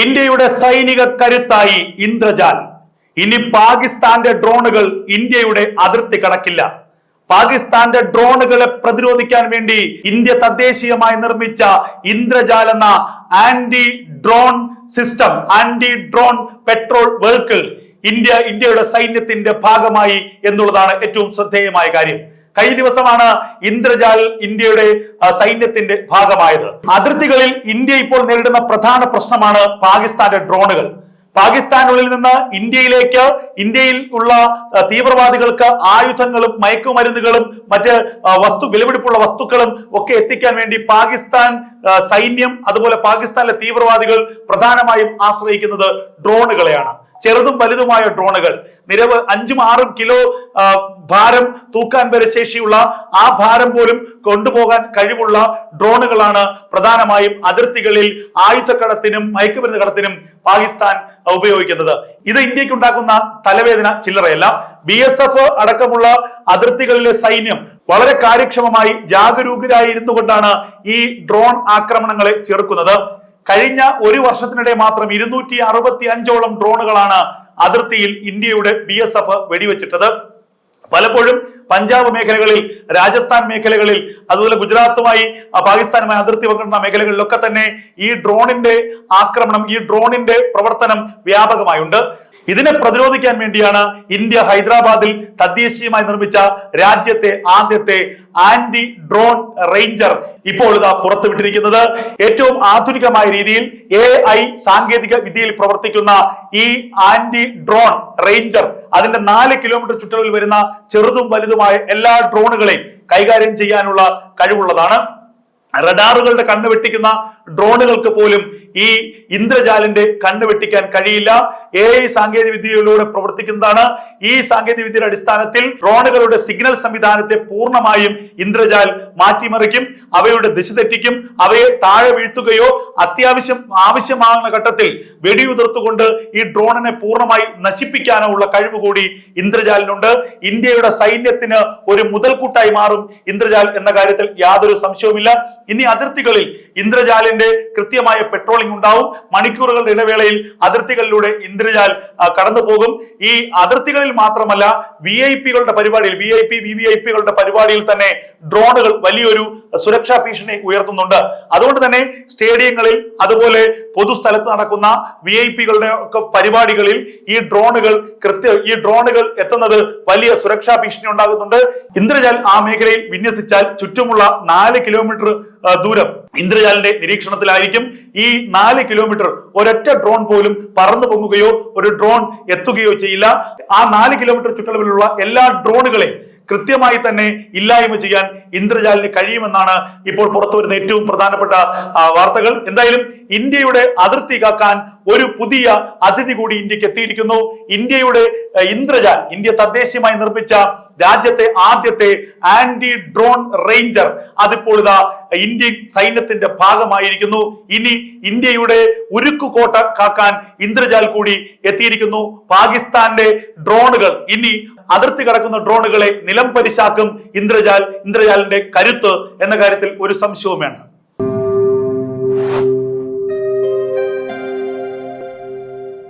ഇന്ത്യയുടെ സൈനിക കരുത്തായി ഇന്ദ്രജാൽ. ഇനി പാകിസ്ഥാന്റെ ഡ്രോണുകൾ ഇന്ത്യയുടെ അതിർത്തി കടക്കില്ല. പാകിസ്ഥാന്റെ ഡ്രോണുകളെ പ്രതിരോധിക്കാൻ വേണ്ടി ഇന്ത്യ തദ്ദേശീയമായി നിർമ്മിച്ച ഇന്ദ്രജാൽ എന്ന anti drone system, anti drone patrol vehicle ഇന്ത്യയുടെ സൈന്യത്തിന്റെ ഭാഗമായി എന്നുള്ളതാണ് ഏറ്റവും ശ്രദ്ധേയമായ കാര്യം. കഴിഞ്ഞ ദിവസമാണ് ഇന്ദ്രജാൽ ഇന്ത്യയുടെ സൈന്യത്തിന്റെ ഭാഗമായത്. അതിർത്തികളിൽ ഇന്ത്യ ഇപ്പോൾ നേരിടുന്ന പ്രധാന പ്രശ്നമാണ് പാകിസ്ഥാന്റെ ഡ്രോണുകൾ. പാകിസ്ഥാനുള്ളിൽ നിന്ന് ഇന്ത്യയിൽ ഉള്ള തീവ്രവാദികൾക്ക് ആയുധങ്ങളും മയക്കുമരുന്നുകളും മറ്റ് വിലപിടിപ്പുള്ള വസ്തുക്കളും ഒക്കെ എത്തിക്കാൻ വേണ്ടി പാകിസ്ഥാൻ സൈന്യം, അതുപോലെ പാകിസ്ഥാനിലെ തീവ്രവാദികൾ പ്രധാനമായും ആശ്രയിക്കുന്നത് ഡ്രോണുകളെയാണ്. ചെറുതും വലുതുമായ ഡ്രോണുകൾ, 5-6 കിലോ ഭാരം തൂക്കാൻ വരെ ശേഷിയുള്ള, ആ ഭാരം പോലും കൊണ്ടുപോകാൻ കഴിവുള്ള ഡ്രോണുകളാണ് പ്രധാനമായും അതിർത്തികളിൽ ആയുധക്കടത്തിനും മയക്കുമരുന്ന് കടത്തിനും പാകിസ്ഥാൻ ഉപയോഗിക്കുന്നത്. ഇത് ഇന്ത്യക്ക് ഉണ്ടാക്കുന്ന തലവേദന ചില്ലറയല്ല. BSF അടക്കമുള്ള അതിർത്തികളിലെ സൈന്യം വളരെ കാര്യക്ഷമമായി ജാഗരൂകരായിരുന്നു കൊണ്ടാണ് ഈ ഡ്രോൺ ആക്രമണങ്ങളെ ചെറുക്കുന്നത്. കഴിഞ്ഞ ഒരു വർഷത്തിനിടെ മാത്രം 265ഓളം ഡ്രോണുകളാണ് അതിർത്തിയിൽ ഇന്ത്യയുടെ BSF വെടിവെച്ചിട്ടത്. പലപ്പോഴും പഞ്ചാബ് മേഖലകളിൽ, രാജസ്ഥാൻ മേഖലകളിൽ, അതുപോലെ ഗുജറാത്തുമായി പാകിസ്ഥാനുമായി അതിർത്തി പങ്കിടുന്ന മേഖലകളിലൊക്കെ തന്നെ ഈ ഡ്രോണിന്റെ ആക്രമണം, ഈ ഡ്രോണിന്റെ പ്രവർത്തനം വ്യാപകമായുണ്ട്. ഇതിനെ പ്രതിരോധിക്കാൻ വേണ്ടിയാണ് ഇന്ത്യ ഹൈദരാബാദിൽ തദ്ദേശീയമായി നിർമ്മിച്ച രാജ്യത്തെ ആദ്യത്തെ ആന്റി ഡ്രോൺ റേഞ്ചർ ഇപ്പോൾ ഇതാ പുറത്തുവിട്ടിരിക്കുന്നത്. ഏറ്റവും ആധുനികമായ രീതിയിൽ AI സാങ്കേതിക വിദ്യയിൽ പ്രവർത്തിക്കുന്ന ഈ ആന്റി ഡ്രോൺ റേഞ്ചർ അതിന്റെ 4 കിലോമീറ്റർ ചുറ്റളവിൽ വരുന്ന ചെറുതും വലുതുമായ എല്ലാ ഡ്രോണുകളെയും കൈകാര്യം ചെയ്യാനുള്ള കഴിവുള്ളതാണ്. റഡാറുകളുടെ കണ്ണ് വെട്ടിക്കുന്ന ഡ്രോണുകൾക്ക് പോലും ഈ ഇന്ദ്രജാലിന്റെ കണ്ണ് വെട്ടിക്കാൻ കഴിയില്ല. AI സാങ്കേതിക വിദ്യയിലൂടെ പ്രവർത്തിക്കുന്നതാണ്. ഈ സാങ്കേതിക വിദ്യയുടെ അടിസ്ഥാനത്തിൽ ഡ്രോണുകളുടെ സിഗ്നൽ സംവിധാനത്തെ പൂർണ്ണമായും ഇന്ദ്രജാൽ മാറ്റിമറിക്കും, അവയുടെ ദിശ തെറ്റിക്കും, അവയെ താഴെ വീഴ്ത്തുകയോ ആവശ്യമാകുന്ന ഘട്ടത്തിൽ വെടിയുതിർത്തുകൊണ്ട് ഈ ഡ്രോണിനെ പൂർണ്ണമായി നശിപ്പിക്കാനോ ഉള്ള കഴിവ് കൂടി ഇന്ദ്രജാലിനുണ്ട്. ഇന്ത്യയുടെ സൈന്യത്തിന് ഒരു മുതൽക്കൂട്ടായി മാറും ഇന്ദ്രജാൽ എന്ന കാര്യത്തിൽ യാതൊരു സംശയവുമില്ല. ഇനി അതിർത്തികളിൽ ഇന്ദ്രജാലിന്റെ കൃത്യമായ പെട്രോളിംഗ് ഉണ്ടാവും. മണിക്കൂറുകളുടെ ഇടവേളയിൽ അതിർത്തികളിലൂടെ ഇന്ദ്രജാൽ കടന്നു പോകും. ഈ അതിർത്തികളിൽ മാത്രമല്ല, VIP-കളുടെ പരിപാടിയിൽ, VVIP-കളുടെ പരിപാടിയിൽ തന്നെ ഡ്രോണുകൾ വലിയൊരു സുരക്ഷാ ഭീഷണി ഉയർത്തുന്നുണ്ട്. അതുകൊണ്ട് തന്നെ സ്റ്റേഡിയങ്ങളിൽ, അതുപോലെ പൊതുസ്ഥലത്ത് നടക്കുന്ന VIP-കളുടെ ഒക്കെ പരിപാടികളിൽ ഈ ഡ്രോണുകൾ എത്തുന്നത് വലിയ സുരക്ഷാ ഭീഷണി ഉണ്ടാകുന്നുണ്ട്. ഇന്ദ്രജാൽ ആ മേഖലയിൽ വിന്യസിച്ചാൽ ചുറ്റുമുള്ള 4 കിലോമീറ്റർ ദൂരം ഇന്ദ്രജാലിന്റെ നിരീക്ഷണത്തിലായിരിക്കും. ഈ 4 കിലോമീറ്റർ ഒരൊറ്റ ഡ്രോൺ പോലും പറന്നു പൊങ്ങുകയോ ഒരു ഡ്രോൺ എത്തുകയോ ചെയ്യില്ല. ആ 4 കിലോമീറ്റർ ചുറ്റളവിലുള്ള എല്ലാ ഡ്രോണുകളെയും കൃത്യമായി തന്നെ ഇല്ലായ്മ ചെയ്യാൻ ഇന്ദ്രജാലിന് കഴിയുമെന്നാണ് ഇപ്പോൾ പുറത്തുവരുന്ന ഏറ്റവും പ്രധാനപ്പെട്ട വാർത്തകൾ. എന്തായാലും ഇന്ത്യയുടെ അതിർത്തി കാക്കാൻ ഒരു പുതിയ അതിഥി കൂടി ഇന്ത്യക്ക് എത്തിയിരിക്കുന്നു. ഇന്ത്യയുടെ ഇന്ദ്രജാൽ, ഇന്ത്യ തദ്ദേശീയമായി നിർമ്മിച്ച രാജ്യത്തെ ആദ്യത്തെ ആന്റി ഡ്രോൺ റേഞ്ചർ അതിപ്പോൾ ഇതാ ഇന്ത്യൻ സൈന്യത്തിന്റെ ഭാഗമായിരിക്കുന്നു. ഇനി ഇന്ത്യയുടെ ഉരുക്കുകോട്ട കാക്കാൻ ഇന്ദ്രജാൽ കൂടി എത്തിയിരിക്കുന്നു. പാകിസ്ഥാന്റെ ഡ്രോണുകൾ, ഇനി അതിർത്തി കടക്കുന്ന ഡ്രോണുകളെ നിലം പരിശാക്കും ഇന്ദ്രജാലിന്റെ കരുത്ത് എന്ന കാര്യത്തിൽ ഒരു സംശയവും വേണ്ട.